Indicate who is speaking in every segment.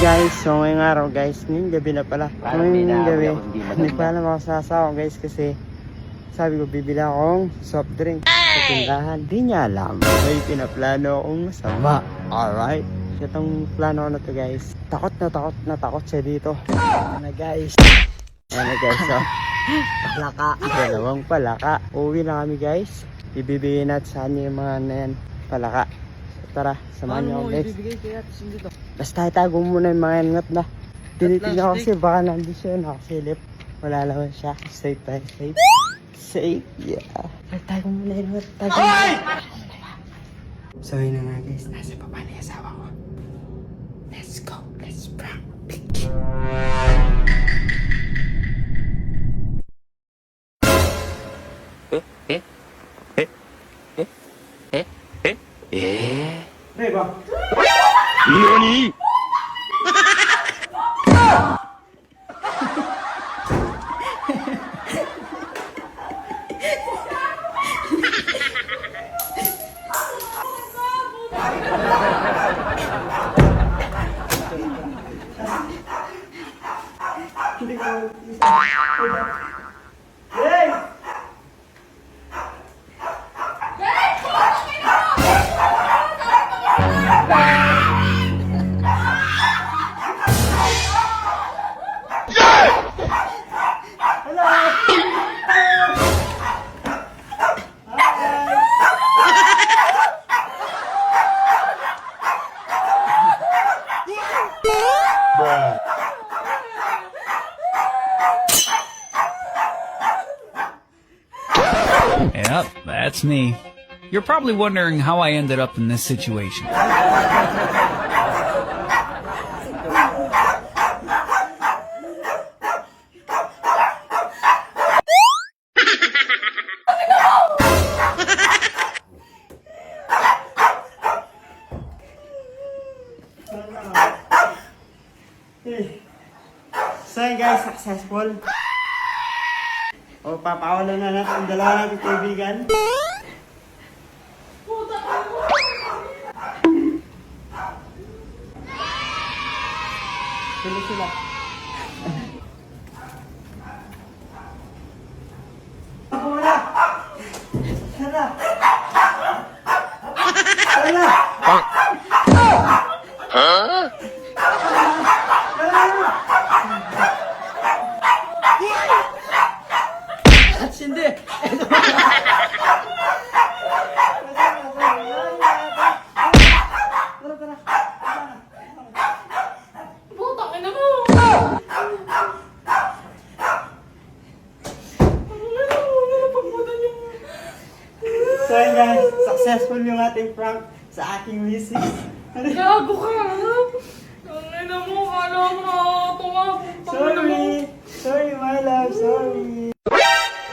Speaker 1: guys, so ngayong araw guys, ngayong gabi na pala. Ngayong gabi, hindi pa alam ako sa asawa guys kasi sabi ko bibili akong soft drink sa tindahan. Di niya alam, may pinaplano akong masama. Alright, itong plano ko na to guys. Takot siya dito. Ano guys, so palaka, dalawang palaka. Uwi na kami guys, ibibigay natin sa kanya yung mga yan, palaka. Tara, samahan niyo ako guys. Basta itago muna yung mga ingat na. Tinitignan ko kasi baka nandun siya, nakasilip. Wala naman siya. Safe tayo, safe. Safe, yeah. Tago muna yung ingat, tago muna. So yun na nga guys, nasa baba na yung asawa ko. Let's go, let's prank. Beba.
Speaker 2: NANI?!
Speaker 1: Hey!
Speaker 3: Yep, that's me. You're probably wondering how I ended up in this situation.
Speaker 1: So yun guys, successful. O papawalan na natin ang dalawa natin kaibigan. Sila. Ako na! Sana! Sana! At hindi!
Speaker 4: Putang ina mo!
Speaker 1: So yun guys, successful yung ating prank sa aking misis.
Speaker 4: Gago ka! Ang ina mo, kala mo nakakatawa.
Speaker 1: Sorry my love, sorry.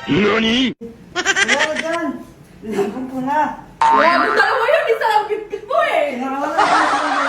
Speaker 2: NANI?!
Speaker 1: Wala ka dyan! Lagong ko na!
Speaker 4: Gago talaga mo yun! Isa lang git mo eh!
Speaker 1: Kinakawalan ko na